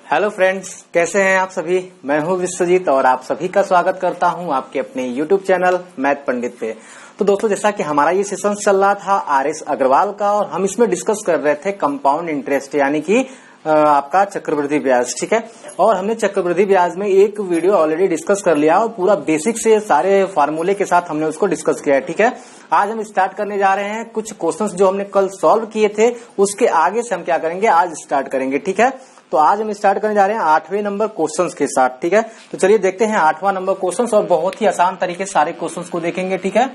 Hello friends, कैसे हैं आप सभी। मैं हूं विश्वजीत और आप सभी का स्वागत करता हूं आपके अपने यूट्यूब चैनल मैथ पंडित पे। तो दोस्तों, जैसा कि हमारा ये सेशन चल रहा था आर.एस. अग्रवाल का और हम इसमें डिस्कस कर रहे थे कंपाउंड इंटरेस्ट यानी कि आपका चक्रवृद्धि ब्याज। ठीक है, और हमने चक्रवृद्धि ब्याज में एक वीडियो ऑलरेडी डिस्कस कर लिया और पूरा बेसिक से सारे फार्मूले के साथ हमने उसको डिस्कस किया है। ठीक है, आज हम स्टार्ट करने जा रहे हैं कुछ क्वेश्चंस जो हमने कल सॉल्व किए थे, उसके आगे से हम क्या करेंगे, आज स्टार्ट करेंगे। ठीक है, तो आज हम स्टार्ट करने जा रहे हैं 8वें नंबर क्वेश्चंस के साथ। ठीक है, तो चलिए देखते हैं 8वां नंबर क्वेश्चंस और बहुत ही आसान तरीके से सारे क्वेश्चंस को देखेंगे। ठीक है,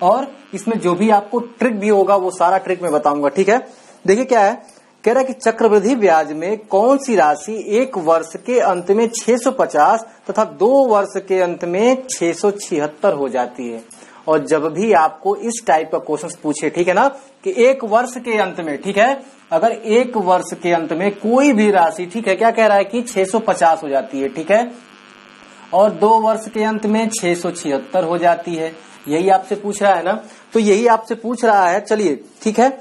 और इसमें जो भी आपको ट्रिक भी होगा वो सारा ट्रिक मैं बताऊंगा। ठीक है, देखिए क्या है, कह रहा है कि चक्रवृद्धि ब्याज में कौन सी राशि एक वर्ष के अंत में 650 तथा 2 वर्ष के अंत में 676 हो जाती है। और जब भी आपको इस टाइप का क्वेश्चन पूछे, ठीक है ना, कि एक वर्ष के अंत में, ठीक है, अगर एक वर्ष के अंत में कोई भी राशि, ठीक है, क्या कह रहा है कि 650 हो जाती है, ठीक है, और 2 वर्ष के अंत में 676 हो जाती है, यही आपसे पूछ रहा है ना। तो यही आपसे पूछ रहा है। चलिए ठीक है,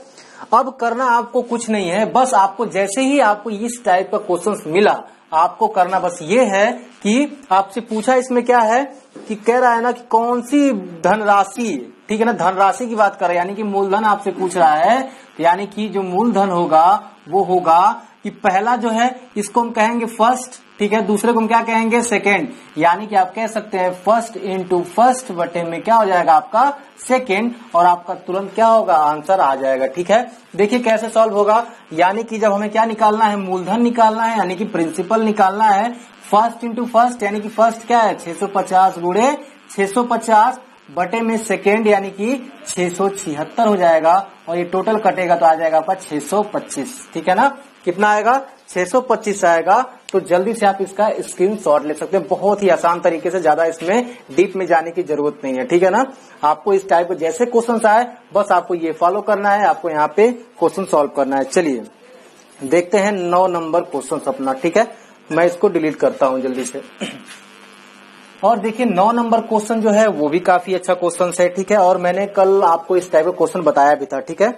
अब करना आपको कुछ नहीं है, बस आपको जैसे ही आपको इस टाइप का क्वेश्चन मिला, आपको करना बस ये है कि आपसे पूछा इसमें क्या है कि कह रहा है ना कि कौन सी धनराशि, ठीक है ना, धनराशि की बात कर रहे हैं, यानी कि मूलधन आपसे पूछ रहा है, यानी कि जो मूलधन होगा वो होगा कि पहला जो है इसको हम कहेंगे फर्स्ट, ठीक है, दूसरे को हम क्या कहेंगे, सेकेंड, यानी कि आप कह सकते हैं फर्स्ट इंटू फर्स्ट बटे में क्या हो जाएगा आपका सेकेंड, और आपका तुरंत क्या होगा, आंसर आ जाएगा। ठीक है, देखिए कैसे सॉल्व होगा, यानी कि जब हमें क्या निकालना है, मूलधन निकालना है, यानी कि प्रिंसिपल निकालना है, फर्स्ट इंटू फर्स्ट, यानी कि फर्स्ट क्या है 650 गुणे 650 बटे में सेकेंड, यानी कि 676 हो जाएगा, और ये टोटल कटेगा तो आ जाएगा आपका 625। ठीक है ना, कितना आएगा, 625 आएगा। तो जल्दी से आप इसका स्क्रीनशॉट ले सकते हैं, बहुत ही आसान तरीके से, ज्यादा इसमें डीप में जाने की जरूरत नहीं है। ठीक है ना, आपको इस टाइप के जैसे क्वेश्चन आए बस आपको ये फॉलो करना है, आपको यहाँ पे क्वेश्चन सॉल्व करना है। चलिए देखते हैं 9 नंबर क्वेश्चन अपना। ठीक है, मैं इसको डिलीट करता हूँ जल्दी से। और देखिए 9 नंबर क्वेश्चन जो है वो भी काफी अच्छा क्वेश्चन है। ठीक है, और मैंने कल आपको इस टाइप का क्वेश्चन बताया भी था। ठीक है,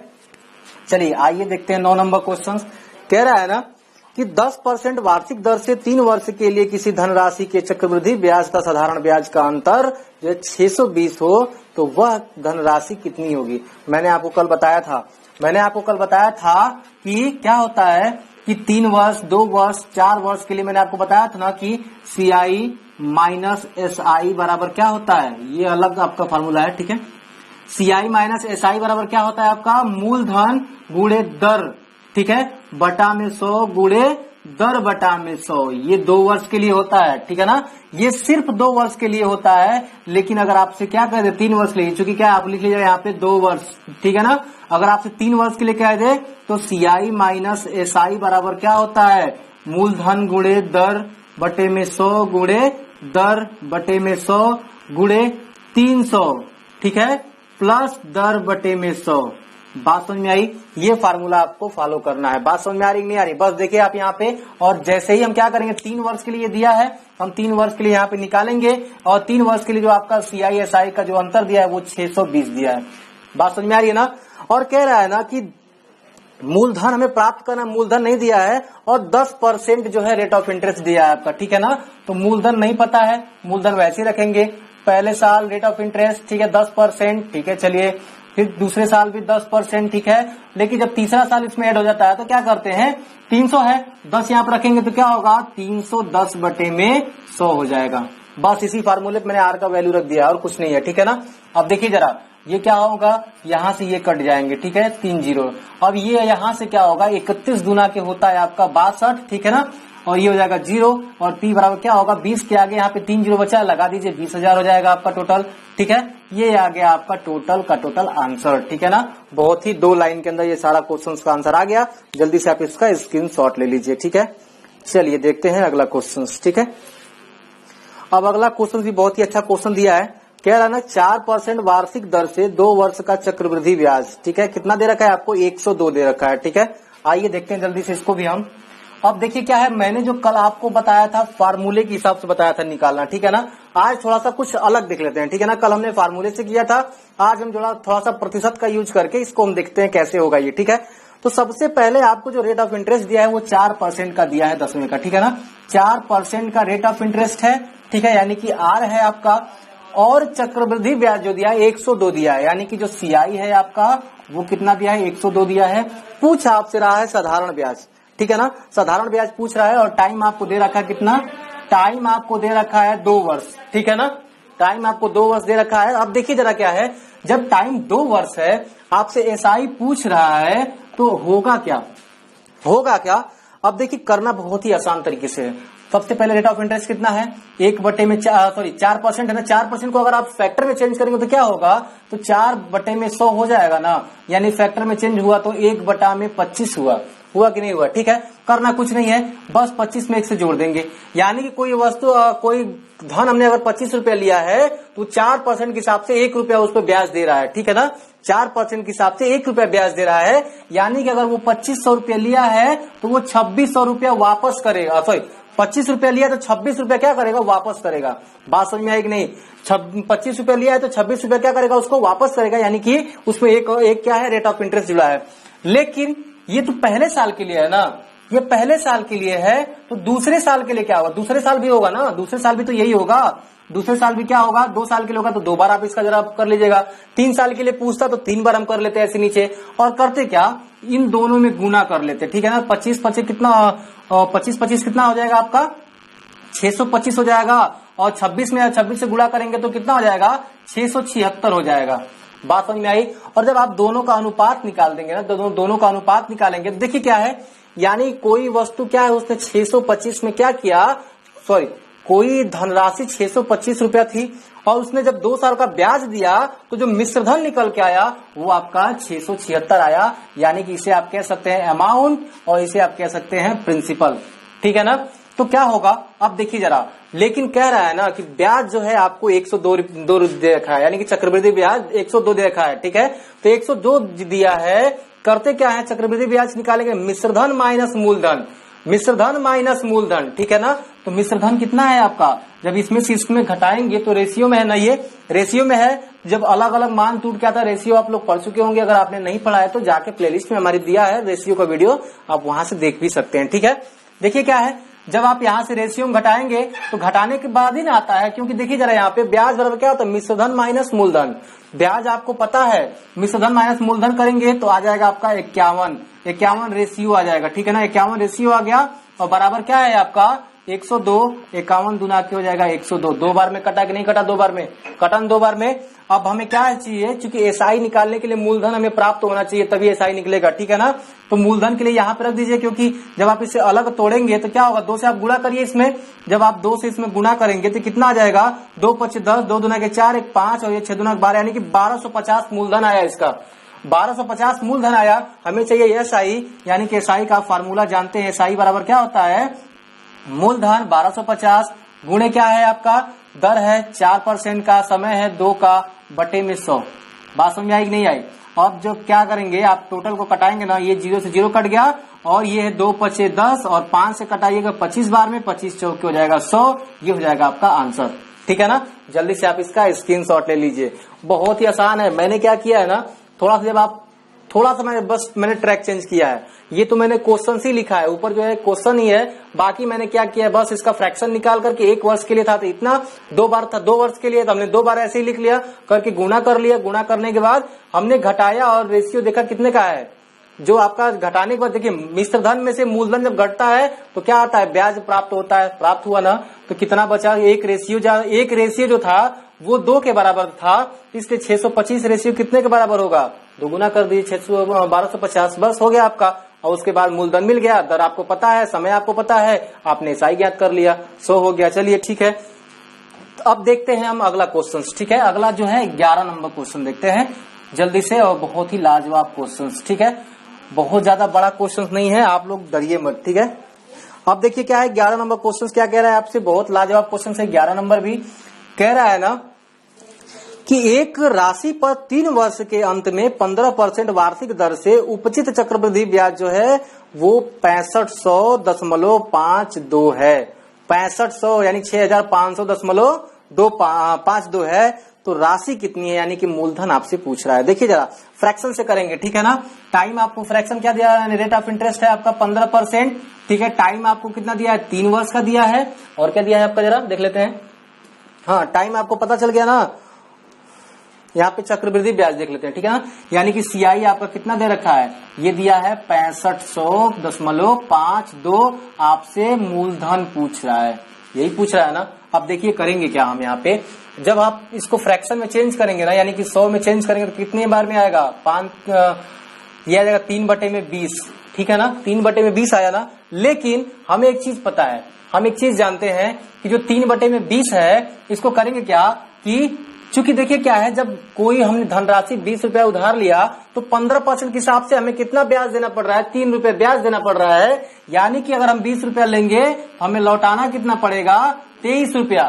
चलिए आइए देखते हैं 9 नंबर क्वेश्चन। कह रहा है ना कि 10% वार्षिक दर से 3 वर्ष के लिए किसी धनराशि के चक्रवृद्धि ब्याज का साधारण ब्याज का अंतर जो 620 हो तो वह धनराशि कितनी होगी। मैंने आपको कल बताया था कि क्या होता है कि 3 वर्ष, 2 वर्ष, 4 वर्ष के लिए मैंने आपको बताया था ना कि CI माइनस SI बराबर क्या होता है, ये अलग आपका फॉर्मूला है। ठीक है, CI माइनस SI बराबर क्या होता है आपका मूलधन गुणे दर, ठीक है, बटा में 100 गुणे दर बटा में 100, ये 2 वर्ष के लिए होता है। ठीक है ना, ये सिर्फ 2 वर्ष के लिए होता है, लेकिन अगर आपसे क्या कह दे 3 वर्ष के लिए, चूंकि क्या आप लिख लीजिए यहाँ पे 2 वर्ष, ठीक है ना, अगर आपसे 3 वर्ष के लिए कह दे तो CI माइनस SI बराबर क्या होता है मूलधन गुणे दर बटे में 100 गुणे दर बटे में 100 गुणे 300, ठीक है, प्लस दर बटे में 100। बात समझ में आई, ये फार्मूला आपको फॉलो करना है। बात समझ में आ रही नहीं आ रही, बस देखिए आप यहाँ पे, और जैसे ही हम क्या करेंगे 3 वर्ष के लिए ये दिया है, हम 3 वर्ष के लिए यहाँ पे निकालेंगे, और 3 वर्ष के लिए जो आपका CI SI का जो अंतर दिया है वो 620 दिया है। बात समझ में आ रही है ना, और कह रहा है ना कि मूलधन हमें प्राप्त करना, मूलधन नहीं दिया है, और 10% जो है रेट ऑफ इंटरेस्ट दिया है आपका। ठीक है ना, तो मूलधन नहीं पता है, मूलधन वैसे ही रखेंगे, पहले साल रेट ऑफ इंटरेस्ट, ठीक है 10%, ठीक है, चलिए फिर दूसरे साल भी 10%, ठीक है, लेकिन जब तीसरा साल इसमें ऐड हो जाता है तो क्या करते हैं, 300 है, 10 यहाँ पर रखेंगे तो क्या होगा 310 बटे में 100 हो जाएगा। बस इसी फार्मूले पे मैंने R का वैल्यू रख दिया और कुछ नहीं है। ठीक है ना, अब देखिए जरा ये क्या होगा, यहाँ से ये कट जाएंगे, ठीक है, 3 0। अब ये यहाँ से क्या होगा 31 गुना के होता है आपका 62, ठीक है ना, और ये हो जाएगा 0, और P बराबर क्या होगा 20 के आगे यहाँ पे 3 0 बचा, लगा दीजिए 20,000 हो जाएगा आपका टोटल। ठीक है, ये आ गया आपका टोटल का टोटल आंसर। ठीक है ना, बहुत ही 2 लाइन के अंदर ये सारा क्वेश्चन का आंसर आ गया। जल्दी से आप इसका स्क्रीनशॉट ले लीजिए। ठीक है, चलिए देखते हैं अगला क्वेश्चन। ठीक है, अब अगला क्वेश्चन भी बहुत ही अच्छा क्वेश्चन दिया है। कह रहा ना 4% वार्षिक दर से 2 वर्ष का चक्रवृद्धि ब्याज, ठीक है, कितना दे रखा है आपको 102 दे रखा है। ठीक है, आइए देखते हैं जल्दी से इसको भी हम। अब देखिए क्या है, मैंने जो कल आपको बताया था फार्मूले के हिसाब से बताया था निकालना, ठीक है ना, आज थोड़ा सा कुछ अलग देख लेते हैं। ठीक है ना, कल हमने फार्मूले से किया था, आज हम थोड़ा सा प्रतिशत का यूज करके इसको हम देखते हैं कैसे होगा ये। ठीक है, तो सबसे पहले आपको जो रेट ऑफ इंटरेस्ट दिया है वो 4% का दिया है 10वें का, ठीक है ना। 4% का रेट ऑफ इंटरेस्ट है, ठीक है, यानी कि आर है आपका। और चक्रवृद्धि ब्याज जो दिया है 102 दिया है, यानी कि जो सीआई है आपका वो कितना दिया है, 102 दिया है। पूछ आपसे रहा है साधारण ब्याज, ठीक है ना, साधारण ब्याज पूछ रहा है। और टाइम आपको दे रखा है कितना, टाइम आपको दे रखा है 2 वर्ष, ठीक है ना, टाइम आपको 2 वर्ष दे रखा है। अब देखिए जरा क्या है, जब टाइम 2 वर्ष है, आपसे एसआई पूछ रहा है, तो होगा क्या, होगा क्या। अब देखिए करना बहुत ही आसान तरीके से है। सबसे पहले रेट ऑफ इंटरेस्ट कितना है, 4% है ना। 4% को अगर आप फैक्टर में चेंज करेंगे तो क्या होगा, तो 4/100 हो जाएगा ना, यानी फैक्टर में चेंज हुआ तो 1/25 हुआ कि नहीं हुआ, ठीक है। करना कुछ नहीं है, बस 25 में 1 से जोड़ देंगे, यानी कि कोई वस्तु कोई धन हमने अगर 25 रुपया लिया है तो 4% के हिसाब से 1 रुपया उस पर ब्याज दे रहा है, ठीक है ना। 4% के हिसाब से 1 रुपया ब्याज दे रहा है, यानी कि अगर वो 2500 रुपया लिया है तो वो 2600 रुपया वापस करेगा। सॉरी, 25 रुपया लिया तो 26 रुपया क्या करेगा, वापस करेगा। बात समझ में आई कि नहीं। 25 रुपया लिया है तो 26 रुपया क्या करेगा, उसको वापस करेगा, यानी कि उसमें एक क्या है, रेट ऑफ इंटरेस्ट जुड़ा है। लेकिन ये तो पहले साल के लिए है ना, ये पहले साल के लिए है, तो दूसरे साल के लिए क्या होगा, दूसरे साल भी होगा ना, दूसरे साल भी तो यही होगा। दूसरे साल भी क्या होगा, 2 साल के लिए होगा तो 2 बार आप इसका जरा कर लीजिएगा। 3 साल के लिए पूछता तो 3 बार हम कर लेते ऐसे नीचे, और करते क्या, इन दोनों में गुना कर लेते, ठीक है ना। 25 कितना, 25 कितना हो जाएगा आपका, 625 हो जाएगा। और 26 से गुणा करेंगे तो कितना हो जाएगा, 676 हो जाएगा। बात समझ में आई। और जब आप दोनों का अनुपात निकाल देंगे ना, दोनों का अनुपात निकालेंगे तो देखिए क्या है, यानी कोई वस्तु क्या है, उसने 625 में क्या किया, सॉरी, कोई धनराशि 625 रुपया थी, और उसने जब 2 साल का ब्याज दिया तो जो मिश्रधन निकल के आया वो आपका 676 आया, यानी कि इसे आप कह सकते हैं अमाउंट और इसे आप कह सकते हैं प्रिंसिपल, ठीक है ना। तो क्या होगा, अब देखिए जरा, लेकिन कह रहा है ना कि ब्याज जो है आपको 102 दे रखा है, यानी कि चक्रवृद्धि ब्याज 102 दे रखा है, ठीक है। तो 102 दिया है, करते क्या है, चक्रवृद्धि ब्याज निकालेंगे मिश्रधन माइनस मूलधन, मिश्रधन माइनस मूलधन, ठीक है ना। तो मिश्रधन कितना है आपका, जब इसमें से इसमें घटाएंगे तो रेशियो में है ना, ये रेशियो में है। जब अलग अलग मान टूट क्या था, रेशियो आप लोग पढ़ चुके होंगे, अगर आपने नहीं पढ़ा है तो जाके प्लेलिस्ट में हमारी दिया है रेशियो का वीडियो, आप वहां से देख भी सकते हैं, ठीक है। देखिए क्या है, जब आप यहाँ से रेशियो में घटाएंगे तो घटाने के बाद ही ना आता है, क्योंकि देखिए जरा यहाँ पे ब्याज बराबर क्या होता है, मिश्रधन माइनस मूलधन। ब्याज आपको पता है, मिश्रधन माइनस मूलधन करेंगे तो आ जाएगा आपका 51 रेशियो आ जाएगा, ठीक है ना। 51 रेशियो आ गया, और बराबर क्या है आपका 102। 51 दूना क्या हो जाएगा 102। 2 बार में कटा कि नहीं कटा, 2 बार में कटा, 2 बार में। अब हमें क्या चाहिए, चूंकि एसआई निकालने के लिए मूलधन हमें प्राप्त होना चाहिए, तभी एसआई निकलेगा, ठीक है ना। तो मूलधन के लिए यहाँ पे रख दीजिए, क्योंकि जब आप इसे अलग तोड़ेंगे तो क्या होगा, 2 से आप गुणा करिए इसमें, जब आप 2 से इसमें गुणा करेंगे तो कितना आ जाएगा, 2 5 10, 2 दूना के 4, 1 5 और ये 6 दूना 12, यानी कि 1250 मूलधन आया इसका। 1250 मूलधन आया, हमें चाहिए एसआई, यानी कि एसआई का फार्मूला जानते हैं, एसआई बराबर क्या होता है, मूलधन 1250 गुणे क्या है आपका, दर है 4% का, समय है 2 का बटे में 100। बात समझ में आई कि नहीं आई। अब जो क्या करेंगे, आप टोटल को कटाएंगे ना, ये 0 से 0 कट गया, और ये है 2 5 10 और 5 से कटाइएगा 25 बार में, 25 चौक हो जाएगा 100। ये हो जाएगा आपका आंसर, ठीक है ना। जल्दी से आप इसका स्क्रीनशॉट ले लीजिए, बहुत ही आसान है। मैंने क्या किया है ना, थोड़ा सा जब आप थोड़ा सा मैंने ट्रैक चेंज किया है, ये तो मैंने क्वेश्चन ही लिखा है, ऊपर जो है क्वेश्चन ही है, बाकी मैंने क्या किया है, बस इसका फ्रैक्शन निकाल करके 1 वर्ष के लिए था तो इतना, 2 बार था 2 वर्ष के लिए तो हमने 2 बार ऐसे ही लिख लिया, करके गुणा कर लिया। गुणा करने के बाद हमने घटाया और रेशियो देखा कितने का है, जो आपका घटाने के बाद देखिए मिश्रधन में से मूलधन जब घटता है तो क्या आता है, ब्याज प्राप्त होता है, प्राप्त हुआ ना, तो कितना बचा, एक रेशियो जो था वो 2 के बराबर था, इसलिए 625 रेशियो कितने के बराबर होगा, 2 गुना कर दीजिए 1250, बस हो गया आपका। और उसके बाद मूलधन मिल गया, दर आपको पता है, समय आपको पता है, आपने एसआई ज्ञात कर लिया, 100 हो गया। चलिए ठीक है, तो अब देखते हैं हम अगला क्वेश्चन, ठीक है। अगला जो है 11 नंबर क्वेश्चन देखते हैं जल्दी से, और बहुत ही लाजवाब क्वेश्चन, ठीक है। बहुत ज्यादा बड़ा क्वेश्चन नहीं है, आप लोग डरिए मत, ठीक है। अब देखिए क्या है 11 नंबर क्वेश्चन क्या कह रहा है आपसे, बहुत लाजवाब क्वेश्चन है। 11 नंबर भी कह रहा है ना कि एक राशि पर 3 वर्ष के अंत में 15% वार्षिक दर से उपचित चक्रवृद्धि ब्याज जो है वो 6500.52 है। 6500 यानी 6500.52 है। तो राशि कितनी है, यानी कि मूलधन आपसे पूछ रहा है। देखिए जरा फ्रैक्शन से करेंगे, ठीक है ना। टाइम आपको फ्रैक्शन क्या दिया है, रेट ऑफ इंटरेस्ट है आपका 15%, ठीक है। टाइम आपको कितना दिया है, 3 वर्ष का दिया है। और क्या दिया है आपका, जरा देख लेते हैं। हाँ, टाइम आपको पता चल गया ना। यहाँ पे चक्रवृद्धि ब्याज देख लेते हैं, ठीक है ना। यानी कि सीआई आपका कितना दे रखा है, ये दिया है 6500.52। आपसे मूलधन पूछ रहा है, यही पूछ रहा है ना। अब देखिए करेंगे क्या हम यहाँ पे, जब आप इसको फ्रैक्शन में चेंज करेंगे ना, यानी कि 100 में चेंज करेंगे तो कितने बार में आएगा, 5 ये आ जाएगा 3/20, ठीक है ना। 3/20 आया ना। लेकिन हमें एक चीज पता है, हम एक चीज जानते हैं कि जो 3/20 है, इसको करेंगे क्या कि चूंकि देखिए क्या है, जब कोई हमने धनराशि 20 रुपया उधार लिया तो 15% के हिसाब से हमें कितना ब्याज देना पड़ रहा है, 3 रुपए ब्याज देना पड़ रहा है। यानी कि अगर हम 20 रुपया लेंगे, हमें लौटाना कितना पड़ेगा, 23 रुपया।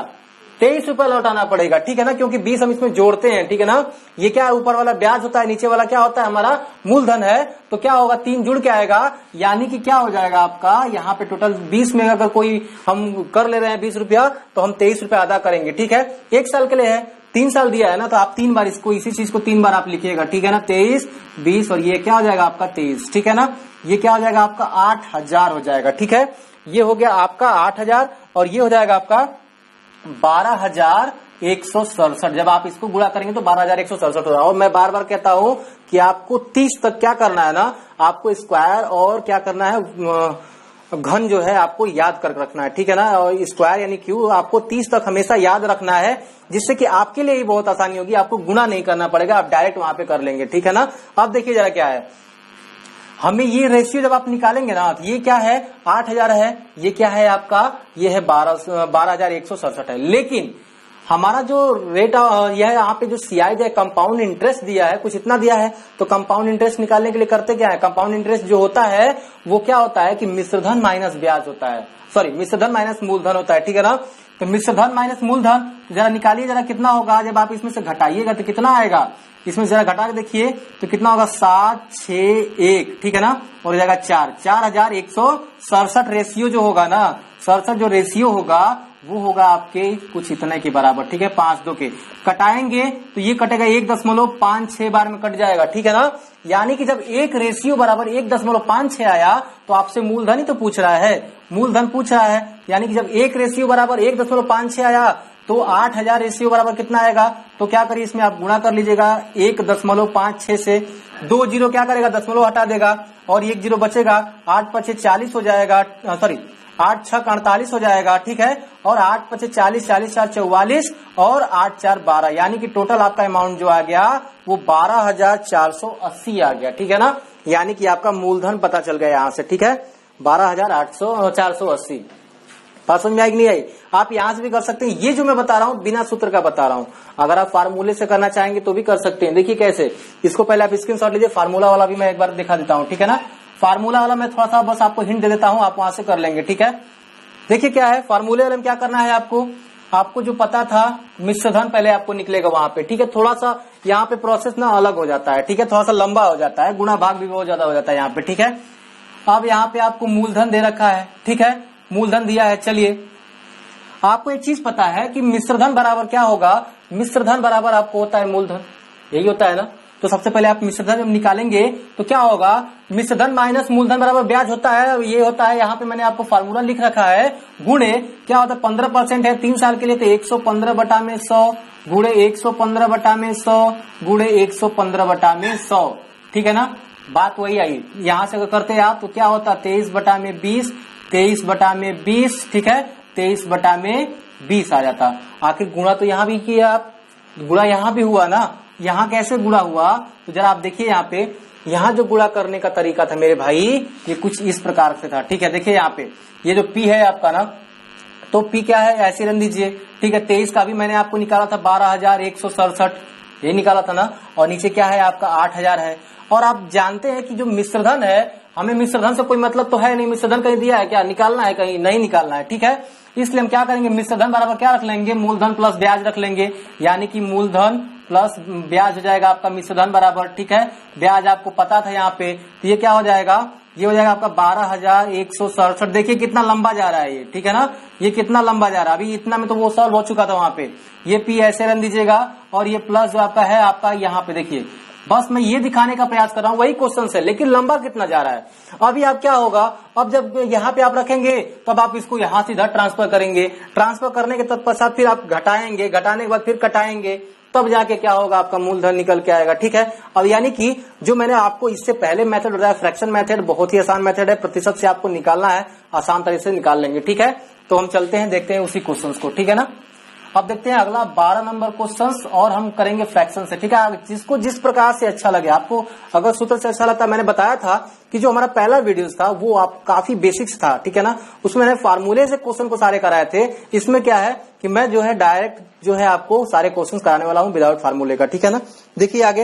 23 रुपया लौटाना पड़ेगा, ठीक है ना, क्योंकि 20 हम इसमें जोड़ते हैं, ठीक है ना। ये क्या है, ऊपर वाला ब्याज होता है, नीचे वाला क्या होता है, हमारा मूलधन है। तो क्या होगा, 3 जुड़ के आएगा, यानी कि क्या हो जाएगा आपका, यहाँ पे टोटल 20 में अगर कोई हम कर ले रहे हैं 20 रुपया, तो हम 23 रुपया अदा करेंगे, ठीक है। 1 साल के लिए है, 3 साल दिया है ना, तो आप 3 बार इसको, इसी चीज को 3 बार आप लिखिएगा, ठीक है ना। 23, 20 और ये क्या हो जाएगा आपका 23, ठीक है ना। ये क्या हो जाएगा आपका 8000 हो जाएगा, ठीक है। ये हो गया आपका 8000 और ये हो जाएगा आपका 12,167। जब आप इसको गुणा करेंगे तो 12,167 हो जाएगा। और मैं बार बार कहता हूं कि आपको 30 तक क्या करना है ना, आपको स्क्वायर और क्या करना है, घन जो है आपको याद कर रखना है, ठीक है ना। और स्क्वायर यानी क्यूब आपको 30 तक हमेशा याद रखना है, जिससे कि आपके लिए ही बहुत आसानी होगी, आपको गुणा नहीं करना पड़ेगा, आप डायरेक्ट वहां पे कर लेंगे, ठीक है ना। अब देखिए जरा क्या है, हमें ये रेशियो जब आप निकालेंगे ना, तो ये क्या है, 8000 है, ये क्या है आपका, ये है 12,167 है। लेकिन हमारा जो रेट यह है, यहाँ पे जो सीआई है, कंपाउंड इंटरेस्ट दिया है, कुछ इतना दिया है। तो कंपाउंड इंटरेस्ट निकालने के लिए करते क्या है, कंपाउंड इंटरेस्ट जो होता है वो क्या होता है कि मिश्रधन माइनस ब्याज होता है, सॉरी मिश्रधन माइनस मूलधन होता है, ठीक है ना। तो मिश्रधन माइनस मूलधन जरा निकालिए, जरा कितना होगा, जब आप इसमें से घटाइएगा तो कितना आएगा, इसमें जरा घटा के देखिए तो कितना होगा, 761, ठीक है ना। और हो जाएगा 4167 रेशियो जो होगा ना, 67 जो रेशियो होगा वो होगा आपके कुछ इतने के बराबर, ठीक है। 5 के कटाएंगे तो ये कटेगा 1.56 बार में कट जाएगा, ठीक है ना। यानी कि जब एक रेशियो बराबर 1.56 आया तो आपसे मूलधन ही तो पूछ रहा है, मूलधन पूछ रहा है। यानी कि जब एक रेशियो बराबर 1.56 आया तो 8000 रेशियो बराबर कितना आएगा, तो क्या करिए इसमें आप गुणा कर लीजिएगा 1.56 से। 2 जीरो क्या करेगा, दशमलव हटा देगा और 1 जीरो बचेगा, 8 × 5 = 40 हो जाएगा, सॉरी 8 × 6 = 48 हो जाएगा, ठीक है। और 8 × 5 = 40, 40 × 4 = 44 और 8 × 4 = 12, यानी कि टोटल आपका अमाउंट जो आ गया वो 12,480 आ गया, ठीक है ना। यानी कि आपका मूलधन पता चल गया यहाँ से, ठीक है, 12,480। बात समझ में आई कि नहीं आई। आप यहां से भी कर सकते हैं, ये जो मैं बता रहा हूं बिना सूत्र का बता रहा हूं। अगर आप फार्मूले से करना चाहेंगे तो भी कर सकते हैं। देखिए कैसे, इसको पहले आप स्क्रीनशॉट लीजिए, फार्मूला वाला भी मैं एक बार दिखा देता हूं, ठीक है ना। फार्मूला वाला मैं थोड़ा सा बस आपको हिंट दे देता हूं, आप वहां से कर लेंगे, ठीक है। देखिए क्या है, फार्मूले वाले में क्या करना है, आपको जो पता था मिश्रधन पहले आपको निकलेगा वहां पे, ठीक है। थोड़ा सा यहाँ पे प्रोसेस ना अलग हो जाता है, ठीक है, थोड़ा सा लंबा हो जाता है, गुणा भाग भी बहुत ज्यादा हो जाता है यहाँ पे, ठीक है। अब यहाँ पे आपको मूलधन दे रखा है, ठीक है, मूलधन दिया है। चलिए आपको एक चीज पता है कि मिश्रधन बराबर क्या होगा, मिश्रधन बराबर आपको होता है मूलधन, यही होता है ना। तो सबसे पहले आप मिश्रधन जब निकालेंगे तो क्या होगा, मिश्रधन माइनस मूलधन बराबर ब्याज होता है, ये होता है। यहाँ पे मैंने आपको फार्मूला लिख रखा है, गुणे क्या होता है, 15% है 3 साल के लिए, तो 115/100 गुणे 115/100 गुणे 115/100, ठीक है ना। बात वही आई, यहां से अगर करते हैं आप तो क्या होता है 23/20, 23/20, ठीक है, 23/20 आ जाता। आखिर गुणा तो यहाँ भी किया आप, गुणा यहाँ भी हुआ ना। यहाँ कैसे गुणा हुआ, तो जरा आप देखिए यहाँ पे, यहाँ जो गुणा करने का तरीका था मेरे भाई, ये कुछ इस प्रकार से था, ठीक है। देखिए यहाँ पे ये जो P है आपका ना, तो P क्या है, ऐसे रन दीजिए, ठीक है। 23 का भी मैंने आपको निकाला था 12,167, ये निकाला था ना। और नीचे क्या है आपका 8000 है। और आप जानते हैं कि जो मिश्रधन है, हमें मिश्रधन से कोई मतलब तो है नहीं, मिश्रधन कहीं दिया है क्या, निकालना है कहीं नहीं निकालना है, ठीक है। इसलिए हम क्या करेंगे, मिश्रधन बराबर क्या रख लेंगे, मूलधन प्लस ब्याज रख लेंगे, यानी कि मूलधन प्लस ब्याज हो जाएगा आपका मिश्रधन बराबर, ठीक है। ब्याज आपको पता था यहाँ पे, तो ये क्या हो जाएगा, ये हो जाएगा आपका 12,167। देखिए कितना लंबा जा रहा है ये, ठीक है ना, ये कितना लंबा जा रहा है। अभी इतना में तो वो सॉल्व हो चुका था वहां पे। ये पी ऐसे रन दीजिएगा और ये प्लस जो आपका है आपका यहाँ पे देखिए, बस मैं ये दिखाने का प्रयास कर रहा हूँ, वही क्वेश्चन है, लेकिन लंबा कितना जा रहा है। अभी आप क्या होगा, अब जब यहाँ पे आप रखेंगे तब आप इसको यहाँ से इधर ट्रांसफर करेंगे, ट्रांसफर करने के तत्पश्चात फिर आप घटाएंगे, घटाने के बाद फिर कटाएंगे, तब जाके क्या होगा आपका मूलधन निकल के आएगा, ठीक है। अब यानी कि जो मैंने आपको इससे पहले मेथड बताया फ्रैक्शन मेथड, बहुत ही आसान मेथड है, प्रतिशत से आपको निकालना है, आसान तरीके से निकाल लेंगे, ठीक है। तो हम चलते हैं, देखते हैं उसी क्वेश्चन को, ठीक है ना। अब देखते हैं अगला 12 नंबर क्वेश्चंस और हम करेंगे फ्रैक्शन से, ठीक है। जिसको जिस प्रकार से अच्छा लगे, आपको अगर सूत्र से अच्छा लगता है, मैंने बताया था कि जो हमारा पहला वीडियो था वो आप काफी बेसिक्स था, ठीक है ना, उसमें मैंने फार्मूले से क्वेश्चन को सारे कराए थे। इसमें क्या है कि मैं जो है डायरेक्ट जो है आपको सारे क्वेश्चन कराने वाला हूँ विदाउट फार्मूले का, ठीक है ना। देखिए आगे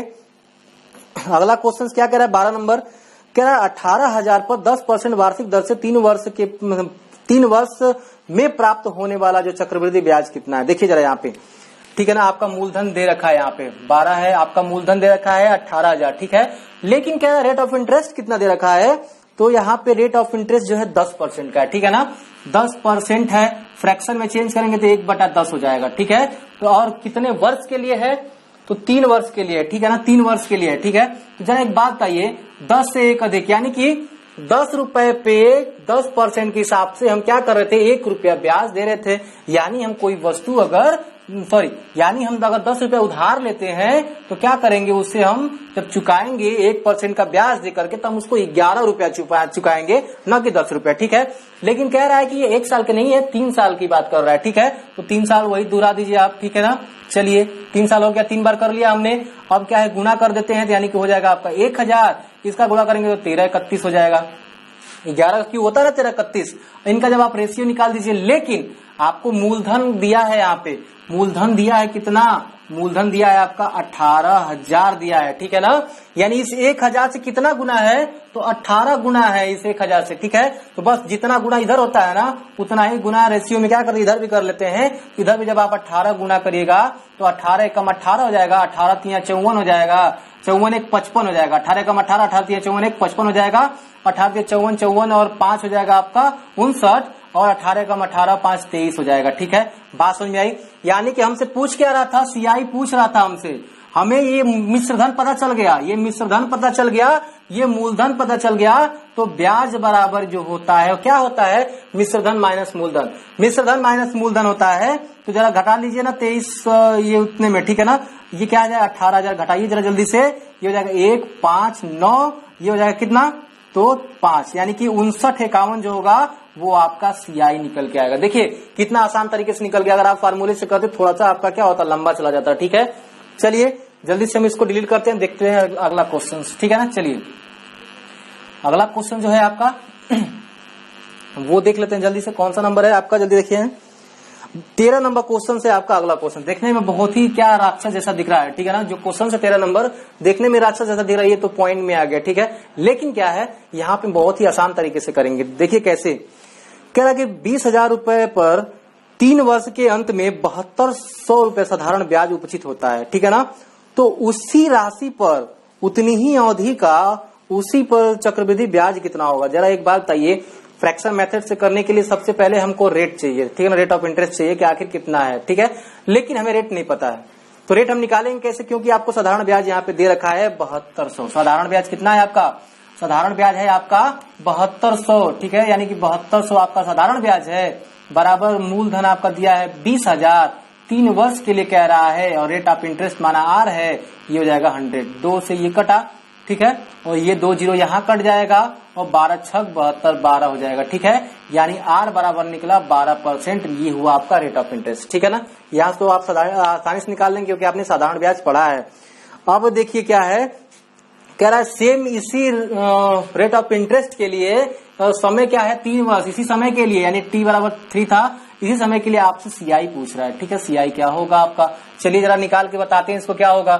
अगला क्वेश्चन क्या कह रहा है, 12 नंबर कह रहा है 18,000 पर 10% वार्षिक दर से 3 वर्ष में प्राप्त होने वाला जो चक्रवृद्धि ब्याज कितना है। देखिए जरा यहाँ पे, ठीक है ना, आपका मूलधन दे रखा है, यहाँ पे 12 है, आपका मूलधन दे रखा है 18,000, ठीक है। लेकिन क्या है, रेट ऑफ इंटरेस्ट कितना दे रखा है, तो यहाँ पे रेट ऑफ इंटरेस्ट जो है 10% का है, ठीक है ना, 10% है। फ्रैक्शन में चेंज करेंगे तो 1/10 हो जाएगा, ठीक है। तो और कितने वर्ष के लिए है, तो 3 वर्ष के लिए, ठीक है ना, 3 वर्ष के लिए, ठीक है। तो जरा एक बात बताइए, 10 से 1 अधिक, यानी कि 10 रुपए पे 10% के हिसाब से हम क्या कर रहे थे, 1 रुपया ब्याज दे रहे थे। यानी हम कोई वस्तु यानी हम अगर 10 रुपया उधार लेते हैं तो क्या करेंगे, उससे हम जब चुकाएंगे 1% का ब्याज दे करके, तब उसको 11 रुपया चुकाएंगे, न कि 10 रुपया, ठीक है। लेकिन कह रहा है कि ये 1 साल के नहीं है, 3 साल की बात कर रहा है, ठीक है। तो 3 साल वही दोहरा दीजिए आप, ठीक है ना। चलिए 3 साल हो गया, 3 बार कर लिया हमने। अब क्या है, गुना कर देते हैं, तो यानी कि हो जाएगा आपका 1,000, इसका गुणा करेंगे तो 1331 हो जाएगा। 11 क्यों होता है 1331, इनका जब आप रेशियो निकाल दीजिए। लेकिन आपको मूलधन दिया है, यहाँ पे मूलधन दिया है कितना, मूलधन दिया है आपका 18,000 दिया है, ठीक है ना। यानी इस 1,000 से कितना गुना है, तो 18 गुना है इस 1,000 से, ठीक है। तो बस जितना गुना इधर होता है ना, उतना ही गुना रेशियो में क्या कर इधर भी कर लेते हैं। इधर भी जब आप 18 गुना करिएगा तो 18 एकम 18 हो जाएगा, 18 तिया 54 हो जाएगा, 54 एक 55 हो जाएगा, 18 एकम 18, 18 तिया 54 एक 55 हो जाएगा, 18 तिया 54, 54 और 5 हो जाएगा आपका 59, और 18 एकम 18, 5 23 हो जाएगा, ठीक है। बात समझ में आई। यानी कि हमसे पूछ क्या रहा था, सीआई पूछ रहा था हमसे, हमें ये मिश्रधन पता चल गया, ये मिश्रधन पता चल गया, ये मूलधन पता चल गया, तो ब्याज बराबर जो होता है क्या होता है, मिश्रधन माइनस मूलधन, मिश्रधन माइनस मूलधन होता है। तो जरा घटा लीजिए ना 23 ये उतने में, ठीक है ना। ये क्या आ जाएगा, 18,000 घटाइए जरा जल्दी से, ये हो जाएगा 1, 5, 9, ये हो जाएगा कितना, तो 5, यानी कि 5951 जो होगा वो आपका सीआई निकल के आएगा। देखिए कितना आसान तरीके से निकल गया। अगर आप फार्मूले से करते थोड़ा सा आपका क्या होता, लंबा चला जाता, ठीक है। चलिए जल्दी से हम इसको डिलीट करते हैं, देखते हैं अगला क्वेश्चन, ठीक है ना। चलिए अगला क्वेश्चन जो है आपका वो देख लेते हैं जल्दी से, कौन सा नंबर है आपका, जल्दी देखिए। 13 नंबर क्वेश्चन से आपका अगला क्वेश्चन, देखने में बहुत ही क्या राक्षस जैसा दिख रहा है, ठीक है ना। जो क्वेश्चन से 13 नंबर देखने में राक्षस जैसा दिख रहा है, ये तो पॉइंट में आ गया, ठीक है। लेकिन क्या है, यहाँ पे बहुत ही आसान तरीके से करेंगे। देखिए कैसे, कह रहा है कि 20,000 रुपए पर 3 वर्ष के अंत में 7200 रुपए साधारण ब्याज उपचित होता है, ठीक है ना। तो उसी राशि पर उतनी ही अवधि का उसी पर चक्रवृद्धि ब्याज कितना होगा। जरा एक बात बताइए, फ्रैक्शन मेथड से करने के लिए सबसे पहले हमको रेट चाहिए, ठीक है ना, रेट ऑफ इंटरेस्ट चाहिए कि आखिर कितना है, ठीक है। लेकिन हमें रेट नहीं पता है, तो रेट हम निकालेंगे कैसे, क्योंकि आपको साधारण ब्याज यहाँ पे दे रखा है 7200। साधारण ब्याज कितना है आपका, साधारण ब्याज है आपका 7200, ठीक है। यानी कि 7200 आपका साधारण ब्याज है, बराबर मूलधन आपका दिया है 20,000, 3 वर्ष के लिए कह रहा है, और रेट ऑफ इंटरेस्ट माना आर है, ये हो जाएगा 100। 2 से ये कटा, ठीक है, और ये 2 जीरो यहाँ कट जाएगा, और 12 छक 72, 12 हो जाएगा, ठीक है। यानी आर बराबर निकला 12%, ये हुआ आपका रेट ऑफ इंटरेस्ट, ठीक है ना। यहाँ तो आप आसानी से निकाल लेंगे क्योंकि आपने साधारण ब्याज पढ़ा है। अब देखिए क्या है, कह रहा है सेम इसी रेट ऑफ इंटरेस्ट के लिए समय क्या है, 3 वर्ष, इसी समय के लिए, यानी t बराबर 3 था, इसी समय के लिए आपसे सीआई पूछ रहा है, ठीक है। सीआई क्या होगा आपका, चलिए जरा निकाल के बताते हैं इसको क्या होगा।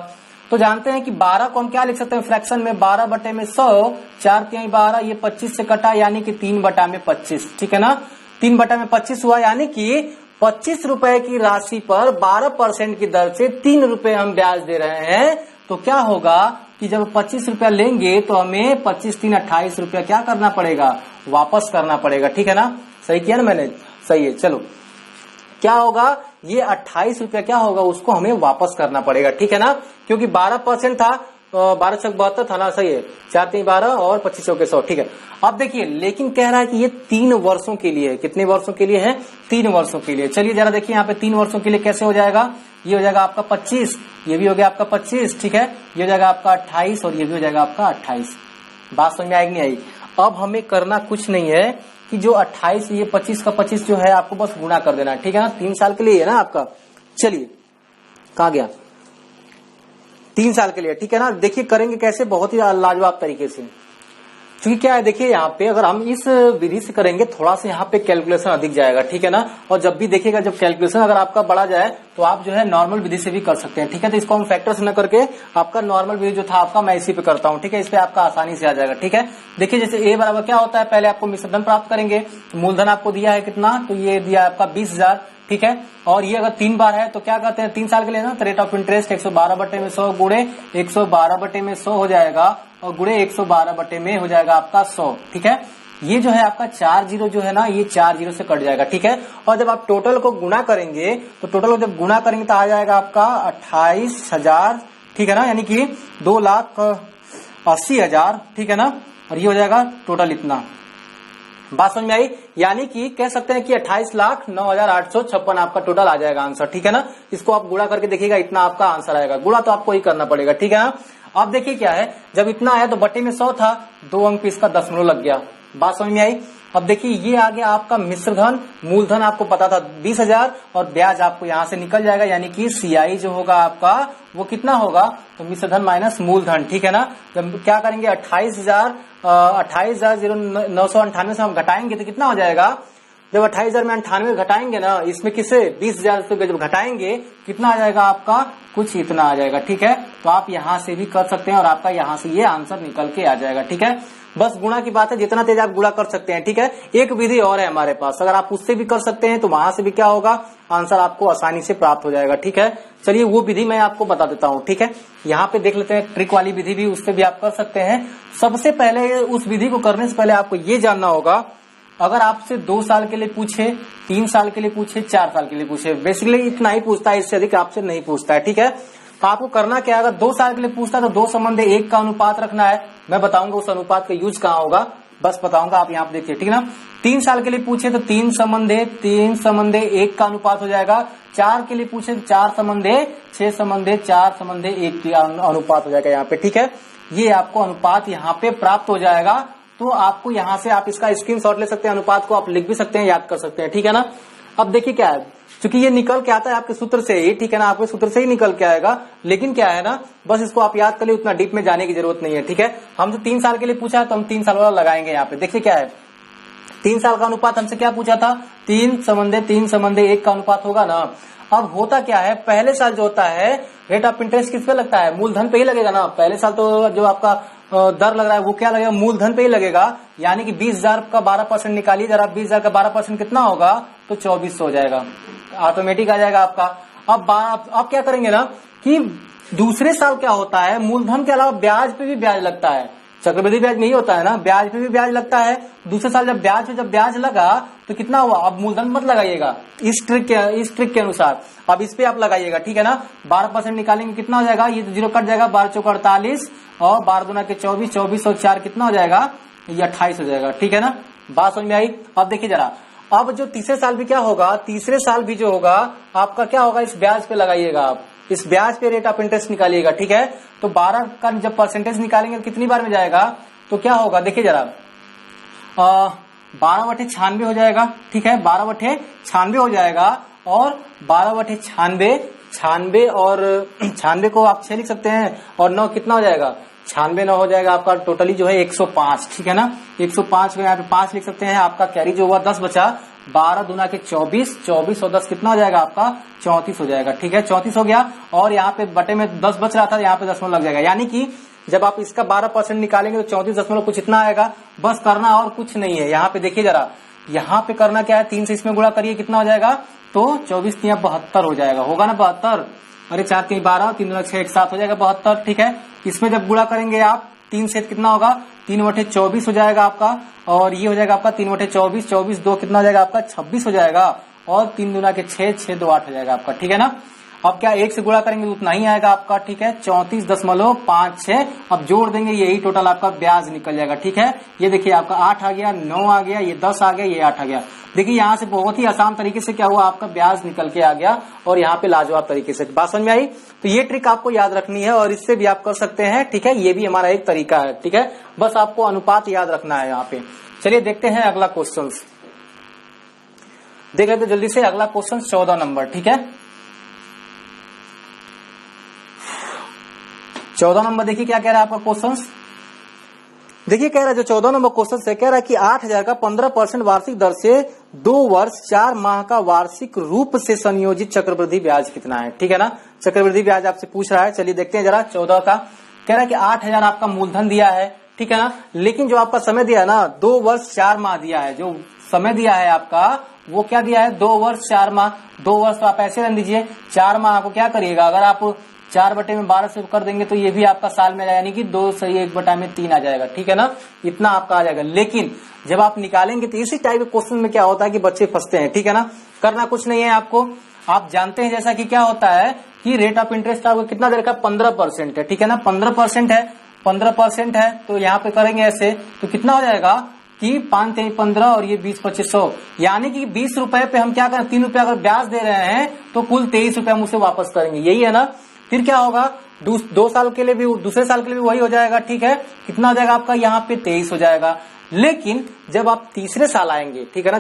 तो जानते हैं कि 12 को हम क्या लिख सकते हैं फ्रैक्शन में, 12 बटे में 100, 4 तिहाई 12, ये 25 से कटा, यानी कि 3 बटा में 25, ठीक है ना। 3 बटा में 25 हुआ, यानी कि 25 रुपए की राशि पर 12% की दर से 3 रुपए हम ब्याज दे रहे हैं। तो क्या होगा, कि जब 25 रुपया लेंगे तो हमें 25 3 28 रुपया क्या करना पड़ेगा, वापस करना पड़ेगा। ठीक है ना, सही किया ना मैंने, सही है। चलो क्या होगा, ये 28 रुपया क्या होगा, उसको हमें वापस करना पड़ेगा। ठीक है ना, क्योंकि 12% था, 12 चौक 72 था ना, सही है, 4 3 12 और 25 चौके 100। ठीक है, अब देखिए लेकिन कह रहा है कि ये 3 वर्षों के लिए है। कितने वर्षों के लिए है, 3 वर्षों के लिए। चलिए जरा देखिए यहाँ पे 3 वर्षों के लिए कैसे हो जाएगा। ये हो जाएगा आपका 25, ये भी हो गया आपका 25, ठीक है, ये हो जाएगा आपका 28 और ये भी हो जाएगा आपका 28। बात समझ में आएगी नहीं आई। अब हमें करना कुछ नहीं है कि जो 28 ये 25 का 25 जो है आपको बस गुणा कर देना है। ठीक है ना, 3 साल के लिए है ना आपका। चलिए कहाँ गया, 3 साल के लिए। ठीक है ना, देखिए करेंगे कैसे, बहुत ही लाजवाब तरीके से। क्योंकि क्या है देखिए यहाँ पे अगर हम इस विधि से करेंगे थोड़ा सा यहाँ पे कैलकुलेशन अधिक जाएगा। ठीक है ना, और जब भी देखिएगा जब कैलकुलेशन अगर आपका बढ़ा जाए तो आप जो है नॉर्मल विधि से भी कर सकते हैं। ठीक है, तो इसको हम फैक्टर से न करके आपका नॉर्मल विधि जो था आपका मैं इसी पे करता हूँ। ठीक है, इस पे आपका आसानी से आ जाएगा। ठीक है, देखिए जैसे ए बराबर क्या होता है, पहले आपको मिश्रधन प्राप्त करेंगे। मूलधन आपको दिया है कितना, तो ये दिया आपका 20,000। ठीक है, और ये अगर 3 बार है तो क्या कहते हैं 3 साल के लिए ना, तो रेट ऑफ इंटरेस्ट 112/100 गुणे 112/100 हो जाएगा और गुणे 112/में हो जाएगा आपका 100। ठीक है, ये जो है आपका 4 जीरो जो है ना, ये 4 जीरो से कट जाएगा। ठीक है, और जब आप टोटल को गुणा करेंगे तो टोटल को जब गुणा करेंगे तो आ जाएगा आपका 28,000। ठीक है ना, यानी कि 2,80,000। ठीक है ना, और ये हो जाएगा टोटल इतना। बात समझ में आई, यानी कि कह सकते हैं कि 28,09,856 आपका टोटल आ जाएगा आंसर। ठीक है ना, इसको आप गुणा करके देखिएगा, इतना आपका आंसर आएगा। गुणा तो आपको ही करना पड़ेगा। ठीक है ना, अब देखिए क्या है, जब इतना आया तो बटे में 100 था, 2 अंक पे इसका दशमलव लग गया। बात समझ में आई। अब देखिए ये आ गया आपका मिश्रधन, मूलधन आपको पता था 20,000 और ब्याज आपको यहाँ से निकल जाएगा, यानी कि CI जो होगा आपका वो कितना होगा, तो मिश्रधन माइनस मूलधन। ठीक है ना, जब क्या करेंगे 28,998 से हम घटाएंगे तो कितना हो जाएगा, जब 28,000 में 98 घटाएंगे ना, इसमें किसे 20,000 रुपये जब घटाएंगे कितना आ जाएगा आपका, कुछ इतना आ जाएगा। ठीक है, तो आप यहाँ से भी कर सकते हैं और आपका यहाँ से ये आंसर निकल के आ जाएगा। ठीक है, बस गुणा की बात है, जितना तेज आप गुणा कर सकते हैं। ठीक है, एक विधि और है हमारे पास, अगर आप उससे भी कर सकते हैं तो वहां से भी क्या होगा, आंसर आपको आसानी से प्राप्त हो जाएगा। ठीक है, चलिए वो विधि मैं आपको बता देता हूँ। ठीक है, यहाँ पे देख लेते हैं ट्रिक वाली विधि भी, उससे भी आप कर सकते हैं। सबसे पहले उस विधि को करने से पहले आपको ये जानना होगा, अगर आपसे 2 साल के लिए पूछे, 3 साल के लिए पूछे, 4 साल के लिए पूछे, बेसिकली इतना ही पूछता है, इससे अधिक आपसे नहीं पूछता है। ठीक है, तो आपको करना क्या है, अगर 2 साल के लिए पूछता है तो 2 संबंध 1 का अनुपात रखना है। मैं बताऊंगा उस अनुपात का यूज कहाँ होगा, बस बताऊंगा, आप यहाँ पे देखिए। ठीक है ना, 3 साल के लिए पूछे तो 3 संबंध 1 का अनुपात हो जाएगा। 4 के लिए पूछे तो 4 संबंध 6 संबंध 4 संबंध 1 का अनुपात हो जाएगा यहाँ पे। ठीक है, ये आपको अनुपात यहाँ पे प्राप्त हो जाएगा। तो आपको यहाँ से आप इसका स्क्रीनशॉट ले सकते हैं, अनुपात को आप लिख भी सकते हैं, याद कर सकते हैं। ठीक है ना, अब देखिए क्या है, क्योंकि ये निकल के आता है आपके सूत्र से ही। ठीक है ना, आपके सूत्र से ही निकल के आएगा, लेकिन क्या है ना, बस इसको आप याद कर लिए, उतना डीप में जाने की जरूरत नहीं है। ठीक है, हमसे 3 साल के लिए पूछा है तो हम 3 साल वाला लगाएंगे यहाँ पे। देखिए क्या है, 3 साल का अनुपात हमसे क्या पूछा था, 3 संबंध 1 का अनुपात होगा ना। अब होता क्या है, पहले साल जो होता है रेट ऑफ इंटरेस्ट किस पे लगता है, मूलधन पे ही लगेगा ना। पहले साल तो जो आपका दर लग रहा है वो क्या लगेगा, मूलधन पे ही लगेगा। यानी कि 20,000 का 12% निकालिए जरा, 20,000 का 12% कितना होगा, तो 2400 हो जाएगा, ऑटोमेटिक आ जाएगा आपका। अब क्या करेंगे ना कि दूसरे साल क्या होता है, मूलधन के अलावा ब्याज पे भी ब्याज लगता है। चक्रवृद्धि ब्याज नहीं होता है ना, ब्याज पे भी ब्याज लगता है। दूसरे साल जब ब्याज लगा तो कितना हुआ, अब मूलधन मत लगाइएगा इस ट्रिक के अनुसार, अब इस पे आप लगाइएगा। ठीक है ना, 12% निकालेंगे कितना हो जाएगा, ये तो 0 कट जाएगा, 12 चौक 48 और 12 दूना के 24, 24 और 4 कितना हो जाएगा, ये 28 हो जाएगा। ठीक है ना, बात समझ में आई। अब देखिए जरा, अब जो तीसरे साल भी क्या होगा, तीसरे साल भी जो होगा आपका क्या होगा, इस ब्याज पे लगाइएगा, आप इस ब्याज पे रेट ऑफ इंटरेस्ट निकालिएगा। ठीक है, तो 12 का जब परसेंटेज निकालेंगे कितनी बार में जाएगा, तो क्या होगा देखिए जरा, 12/96 हो जाएगा। ठीक है, 12/96 हो जाएगा और 12/96 और 96 को आप 6 लिख सकते हैं और 9 कितना हो जाएगा, 96 9 हो जाएगा आपका, टोटली जो है 105। ठीक है ना, 105 को यहाँ पे 5 लिख सकते हैं, आपका कैरी जो हुआ 10 बचा, 12 दूना के 24, 24 और 10 कितना हो जाएगा आपका, 34 हो जाएगा। ठीक है, 34 हो गया और यहाँ पे बटे में 10 बच रहा था, यहाँ पे दशमलव लग जाएगा। यानी कि जब आप इसका 12% निकालेंगे तो 34 दशमलव कुछ इतना आएगा, बस करना और कुछ नहीं है। यहाँ पे देखिए जरा, यहाँ पे करना क्या है, 3 से इसमें गुणा करिए, कितना हो जाएगा, तो 24 3 72 हो जाएगा, होगा ना 72, अरे 4 3 12, 3 2 6 1 7 हो जाएगा 72। ठीक है, इसमें जब गुणा करेंगे आप 3 से कितना होगा 3/24 हो जाएगा आपका, और ये हो जाएगा आपका 3/24, 24 2 कितना हो जाएगा आपका 26 हो जाएगा, और 3 दूना के 6, 6 2 8 हो जाएगा आपका, ठीक है ना। अब क्या 1 से गुणा करेंगे तो उतना ही आएगा आपका, ठीक है, 34.56। अब जोड़ देंगे, यही टोटल आपका ब्याज निकल जाएगा, ठीक है। ये देखिए आपका 8 आ गया, 9 आ गया, ये 10 आ गया, ये 8 आ गया। देखिए यहाँ से बहुत ही आसान तरीके से क्या हुआ, आपका ब्याज निकल के आ गया, और यहाँ पे लाजवाब तरीके से। बात समझ में आई? तो ये ट्रिक आपको याद रखनी है, और इससे भी आप कर सकते हैं, ठीक है। ये भी हमारा एक तरीका है, ठीक है, बस आपको अनुपात याद रखना है यहाँ पे। चलिए देखते हैं अगला क्वेश्चन, देख लेते जल्दी से अगला क्वेश्चन 14 नंबर, ठीक है। 14 नंबर देखिए क्या कह रहा है आपका क्वेश्चन। देखिए कह रहा है जो 14 नंबर क्वेश्चन से कह रहा है कि 8,000 का 15% वार्षिक दर से 2 वर्ष 4 माह का वार्षिक रूप से संयोजित चक्रवृद्धि ब्याज कितना है, ठीक है ना। चक्रवृद्धि ब्याज आपसे पूछ रहा है। चलिए देखते हैं जरा 14 का। कह रहा है कि 8,000 आपका मूलधन दिया है, ठीक है ना, लेकिन जो आपका समय दिया है ना 2 वर्ष 4 माह दिया है। जो समय दिया है आपका वो क्या दिया है 2 वर्ष 4 माह। 2 वर्ष तो आप ऐसे रख दीजिए, 4 माह आपको क्या करिएगा, अगर आप 4/12 से कर देंगे तो ये भी आपका साल में आ जाएगा, यानी कि 2 सही 1/3 आ जाएगा, ठीक है ना, इतना आपका आ जाएगा। लेकिन जब आप निकालेंगे तो इसी टाइप के क्वेश्चन में क्या होता है कि बच्चे फंसते हैं, ठीक है ना। करना कुछ नहीं है आपको, आप जानते हैं जैसा कि क्या होता है कि रेट ऑफ इंटरेस्ट आपको कितना दे रखा है 15% है, ठीक है ना, 15% है, 15% है। तो यहाँ पे करेंगे ऐसे तो कितना हो जाएगा कि 5 3 15 और ये 20 2500, यानी कि 20 रुपए पे हम क्या करें 3 रुपए अगर ब्याज दे रहे हैं तो कुल 23 रुपए हम उसे वापस करेंगे, यही है ना। फिर क्या होगा 2 साल के लिए भी, दूसरे साल के लिए भी वही हो जाएगा, ठीक है। कितना हो जाएगा आपका यहाँ पे 23 हो जाएगा। लेकिन जब आप तीसरे साल आएंगे, ठीक है ना,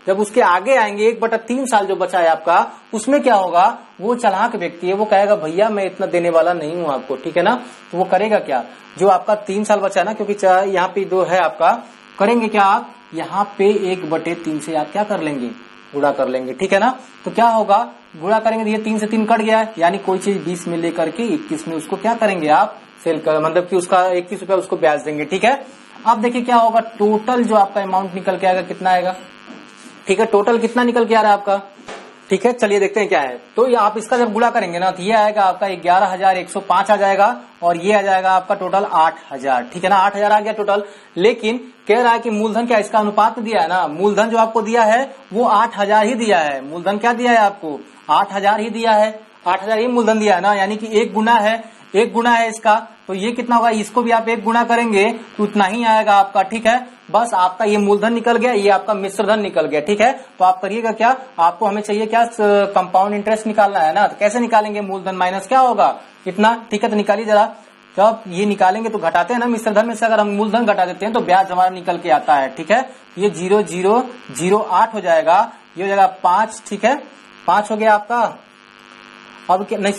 जब उसके आगे आएंगे 1/3 साल जो बचा है आपका, उसमें क्या होगा, वो चालाक व्यक्ति है, वो कहेगा भैया मैं इतना देने वाला नहीं हूं आपको, ठीक है ना। तो वो करेगा क्या, जो आपका 3 साल बचा है ना, क्योंकि यहाँ पे 2 है आपका, करेंगे क्या आप यहाँ पे 1/3 से आप क्या कर लेंगे, गुणा कर लेंगे, ठीक है ना। तो क्या होगा, गुणा करेंगे तो ये 3 से 3 कट गया, यानी कोई चीज 20 में लेकर के 21 में उसको क्या करेंगे आप सेल कर, मतलब कि उसका 21 रुपया उसको ब्याज देंगे, ठीक है। अब देखिए क्या होगा, टोटल जो आपका अमाउंट निकल के आएगा कितना आएगा, ठीक है, टोटल कितना निकल के आ रहा है आपका, ठीक है। चलिए देखते हैं क्या है। तो ये आप इसका जब गुणा करेंगे ना तो ये आएगा आपका 11,105 आ जाएगा, और ये आ जाएगा आपका टोटल 8,000, ठीक है ना, 8,000 आ गया टोटल। लेकिन कह रहा है कि मूलधन क्या इसका अनुपात दिया है ना, मूलधन जो आपको दिया है वो 8,000 ही दिया है। मूलधन क्या दिया है आपको 8,000 ही दिया है, 8,000 ही मूलधन दिया है ना, यानी कि 1 गुना है, 1 गुना है इसका, तो ये कितना होगा, इसको भी आप 1 गुना करेंगे तो उतना ही आएगा आपका, ठीक है। बस आपका ये मूलधन निकल गया, ये आपका मिश्रधन निकल गया, ठीक है। तो आप करिएगा क्या, आपको हमें चाहिए क्या कंपाउंड इंटरेस्ट निकालना है ना, तो कैसे निकालेंगे, मूलधन माइनस क्या होगा इतना, ठीक है। तो निकालिए जरा, जब ये निकालेंगे तो घटाते हैं ना मिश्रधन में से, अगर हम मूलधन घटा देते हैं तो ब्याज हमारा निकल के आता है, ठीक है। ये 0,008 हो जाएगा, ये हो जाएगा 5, ठीक है, 5 हो गया आपका। अब क्या नहीं,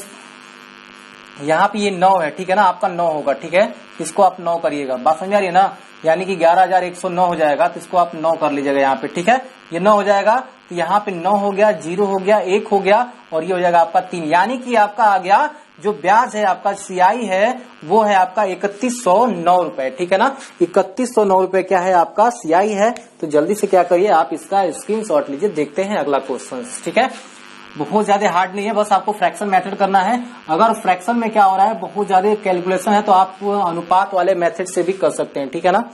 यहाँ पे ये 9 है, ठीक है ना, आपका 9 होगा, ठीक है, इसको आप 9 करिएगा, बात समझ आ रही है ना, यानी कि 11,109 हो जाएगा, तो इसको आप 9 कर लीजिएगा यहाँ पे, ठीक है। ये 9 हो जाएगा, तो यहाँ पे 9 हो गया, 0 हो गया, 1 हो गया, और ये हो जाएगा आपका 3, यानी कि आपका आ गया जो ब्याज है आपका CI है वो है आपका 3109 रुपए, ठीक है ना, 3109 रुपए क्या है आपका CI है। तो जल्दी से क्या करिए आप इसका स्क्रीनशॉट लीजिए, देखते हैं अगला क्वेश्चन, ठीक है। बहुत ज्यादा हार्ड नहीं है, बस आपको फ्रैक्शन मेथड करना है। अगर फ्रैक्शन में क्या हो रहा है, बहुत ज्यादा कैलकुलेशन है, तो आप अनुपात वाले मेथड से भी कर सकते हैं, ठीक है ना।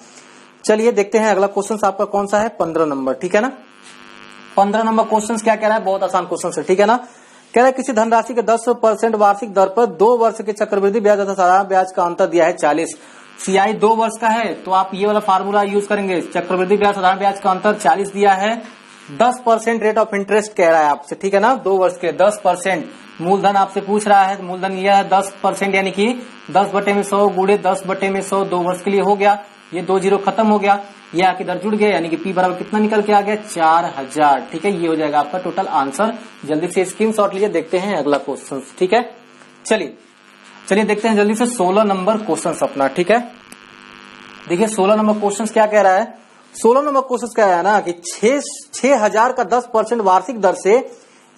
चलिए देखते हैं अगला क्वेश्चन आपका कौन सा है, 15 नंबर, ठीक है ना। 15 नंबर क्वेश्चन क्या कह रहा है, बहुत आसान क्वेश्चन है, ठीक है ना। कह रहा है किसी धनराशि के 10% वार्षिक दर पर 2 वर्ष के चक्रवृद्धि ब्याज तथा साधारण ब्याज का अंतर दिया है 40। CI 2 वर्ष का है, तो आप ये वाला फार्मूला यूज करेंगे, चक्रवृद्धि ब्याज साधारण ब्याज का अंतर 40 दिया है, 10% रेट ऑफ इंटरेस्ट कह रहा है आपसे, ठीक है ना, 2 वर्ष के 10%। मूलधन आपसे पूछ रहा है, मूलधन यह है 10%, यानी कि 10/100 गुणे 10/100 2 वर्ष के लिए हो गया, ये 2 0 खत्म हो गया, ये आके इधर जुड़ गया, यानी कि P बराबर कितना निकल के आ गया 4,000, ठीक है। ये हो जाएगा आपका टोटल आंसर। जल्दी से स्क्रीनशॉट लीजिए, देखते हैं अगला क्वेश्चन, ठीक है। चलिए देखते हैं जल्दी से 16 नंबर क्वेश्चन अपना, ठीक है। देखिए 16 नंबर क्वेश्चन क्या कह रहा है, 16 नंबर क्वेश्चन क्या है ना कि 6,000 का 10% वार्षिक दर से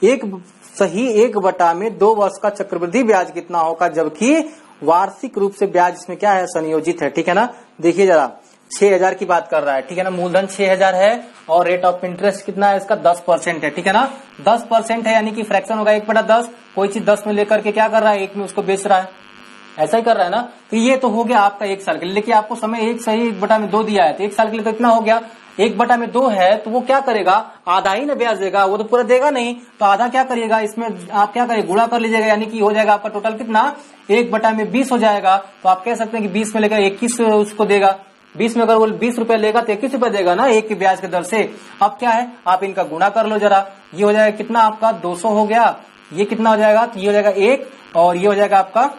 1/2 वर्ष का चक्रवृद्धि ब्याज कितना होगा, जबकि वार्षिक रूप से ब्याज इसमें क्या है संयोजित है, ठीक है ना। देखिए जरा 6,000 की बात कर रहा है, ठीक है ना, मूलधन 6,000 है और रेट ऑफ इंटरेस्ट कितना है इसका 10% है, ठीक है ना, 10% है, यानी कि फ्रैक्शन होगा 1/10, कोई चीज 10 में लेकर के क्या कर रहा है 1 में उसको बेच रहा है, ऐसा ही कर रहा है ना। तो ये तो हो गया आपका 1 साल के लिए, लेकिन आपको समय 1/2 दिया है, तो 1 साल के लिए तो इतना हो गया। 1/2 है तो वो क्या करेगा, आधा ही ना ब्याज देगा, वो तो पूरा देगा नहीं, तो आधा क्या करिएगा, इसमें आप क्या करिए, गुणा कर लीजिएगा, यानी कि हो जाएगा आपका टोटल कितना, 1/20 हो जाएगा। तो आप कह सकते हैं कि 20 में लेकर 21 उसको देगा। 20 में अगर वो 20 रुपए लेगा तो 21 रुपए देगा ना, 1 की ब्याज के दर से। अब क्या है, आप इनका गुणा कर लो जरा, ये हो जाएगा कितना आपका 200 हो गया, ये कितना हो जाएगा, तो ये हो जाएगा 1, और ये हो जाएगा आपका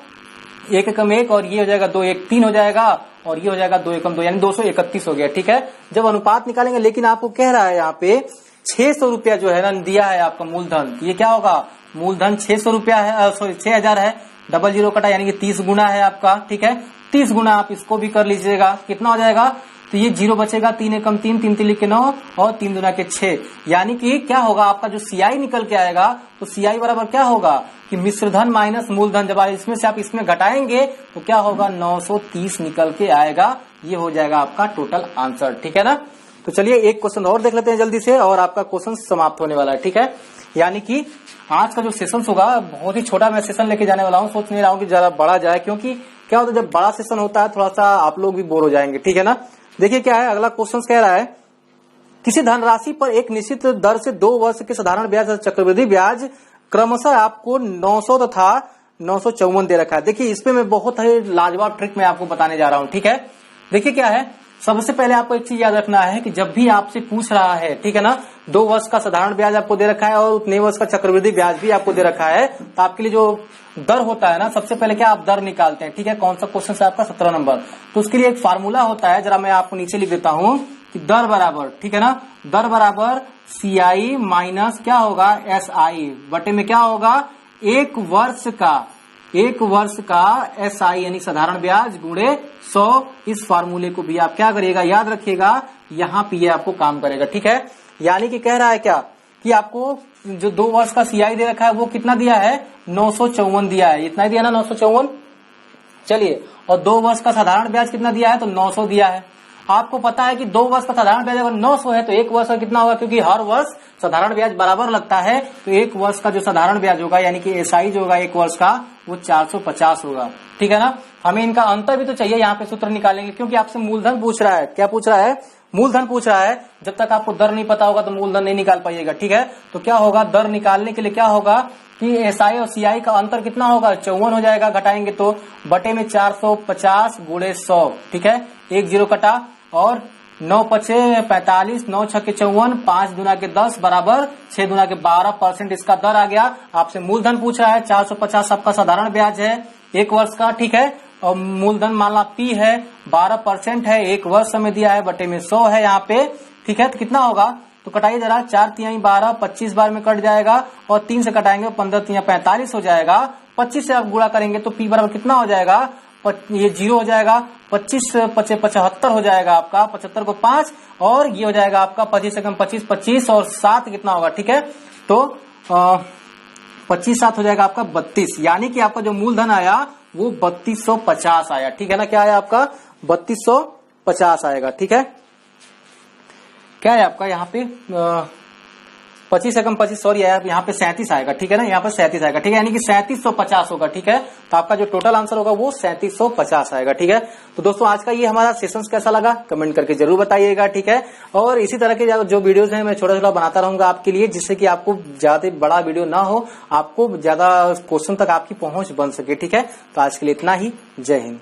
1 एकम 1, और ये हो जाएगा 2 1 3 हो जाएगा, और ये हो जाएगा 2 एकम 2, यानी 231 हो गया। ठीक है, जब अनुपात निकालेंगे, लेकिन आपको कह रहा है यहाँ पे 600 रुपया जो है ना दिया है आपका मूलधन, ये क्या होगा, मूलधन 600 रुपया है, 6000 है, 00 कटा, यानी कि 30 गुना है आपका। ठीक है, 30 गुना आप इसको भी कर लीजिएगा, कितना हो जाएगा, तो ये 0 बचेगा, 3 एकम 3, 3 3 के 9, और 3 दूना के 6, यानी कि क्या होगा आपका जो सीआई निकल के आएगा, तो सीआई बराबर क्या होगा कि मिश्रधन माइनस मूलधन, जब इसमें से आप इसमें घटाएंगे तो क्या होगा, 930 निकल के आएगा। ये हो जाएगा आपका टोटल आंसर। ठीक है ना। तो चलिए एक क्वेश्चन और देख लेते हैं जल्दी से, और आपका क्वेश्चन समाप्त होने वाला है। ठीक है, यानी कि आज का जो सेशन होगा बहुत ही छोटा मैं सेशन लेके जाने वाला हूँ, सोच नहीं रहा हूँ कि ज्यादा बड़ा जाए, क्योंकि क्या होता है जब बड़ा सेशन होता है थोड़ा सा आप लोग भी बोर हो जाएंगे। ठीक है ना। देखिए क्या है, अगला क्वेश्चन कह रहा है, किसी धनराशि पर एक निश्चित दर से 2 वर्ष के साधारण ब्याज चक्रवृद्धि ब्याज क्रमशः आपको 900 तथा 954 दे रखा है। देखिए इसपे मैं बहुत ही लाजवाब ट्रिक मैं आपको बताने जा रहा हूँ। ठीक है, देखिए क्या है, सबसे पहले आपको एक चीज याद रखना है कि जब भी आपसे पूछ रहा है, ठीक है ना, 2 वर्ष का साधारण ब्याज आपको दे रखा है और उतने वर्ष का चक्रवृद्धि ब्याज भी आपको दे रखा है, तो आपके लिए जो दर होता है ना, सबसे पहले क्या आप दर निकालते हैं। ठीक है, कौन सा क्वेश्चन है आपका 17 नंबर, तो उसके लिए एक फार्मूला होता है, जरा मैं आपको नीचे लिख देता हूं कि दर बराबर, ठीक है ना, दर बराबर सीआई माइनस क्या होगा एसआई बटे में क्या होगा 1 वर्ष का एसआई यानी साधारण ब्याज गुणे 100। इस फार्मूले को भी आप क्या करिएगा, याद रखिएगा, यहाँ पे ये आपको काम करेगा। ठीक है, यानी कि कह रहा है क्या कि आपको जो 2 वर्ष का सीआई दे रखा है वो कितना दिया है, 954 दिया है, इतना ही दिया ना 954। चलिए, और 2 वर्ष का साधारण ब्याज कितना दिया है, तो 900 दिया है। आपको पता है कि 2 वर्ष का साधारण ब्याज अगर 900 है तो 1 वर्ष का कितना होगा, क्योंकि हर वर्ष साधारण ब्याज बराबर लगता है, तो 1 वर्ष का जो साधारण ब्याज होगा यानी कि एसआई जो होगा 1 वर्ष का वो 450 होगा। ठीक है ना, हमें इनका अंतर भी तो चाहिए, यहाँ पे सूत्र निकालेंगे, क्योंकि आपसे मूलधन पूछ रहा है। क्या पूछ रहा है, मूलधन पूछ रहा है। जब तक आपको दर नहीं पता होगा तो मूलधन नहीं निकाल पाइएगा। ठीक है, तो क्या होगा, दर निकालने के लिए क्या होगा कि एसआई और सीआई का अंतर कितना होगा, 54 हो जाएगा, घटाएंगे तो बटे में 450 गुणे 100। ठीक है, 1 0 कटा, और 9 5 45, 9 6 54, 5 दूना के 10 बराबर 6 दूना के 12% इसका दर आ गया। आपसे मूलधन पूछ रहा है, 450 आपका साधारण ब्याज है 1 वर्ष का। ठीक है, और मूलधन मान ला पी है, 12% है, 1 वर्ष में दिया है, बटे में 100 है यहाँ पे। ठीक है, तो कितना होगा, तो कटाइए जरा, 4 3 12, 25 बार में कट जाएगा, और 3 से कटाएंगे 15 3 45 हो जाएगा। 25 से आप गुणा करेंगे तो पी बराबर कितना हो जाएगा, ये 0 हो जाएगा, 25 5 75 हो जाएगा आपका, 75 को 5, और ये हो जाएगा आपका 25 से कम 25, 25 और 7 कितना होगा। ठीक है, तो 25 7 हो जाएगा आपका 32, यानी कि आपका जो मूलधन आया वो 3250 आया। ठीक है ना, क्या आया आपका 3250 आएगा। ठीक है, क्या है आपका यहाँ पे 25 से कम 25, सॉरी यहाँ पे 37 आएगा। ठीक है ना, यहाँ पे 37 आएगा। ठीक है, यानी कि 3750 होगा। ठीक है, तो आपका जो टोटल आंसर होगा वो 3750 आएगा। ठीक है, तो दोस्तों आज का ये हमारा सेशन कैसा लगा कमेंट करके जरूर बताइएगा। ठीक है, और इसी तरह के जो वीडियोस हैं मैं छोटा छोटा बनाता रहूंगा आपके लिए, जिससे कि आपको ज्यादा बड़ा वीडियो ना हो, आपको ज्यादा क्वेश्चन तक आपकी पहुंच बन सके। ठीक है, तो आज के लिए इतना ही, जय हिंद।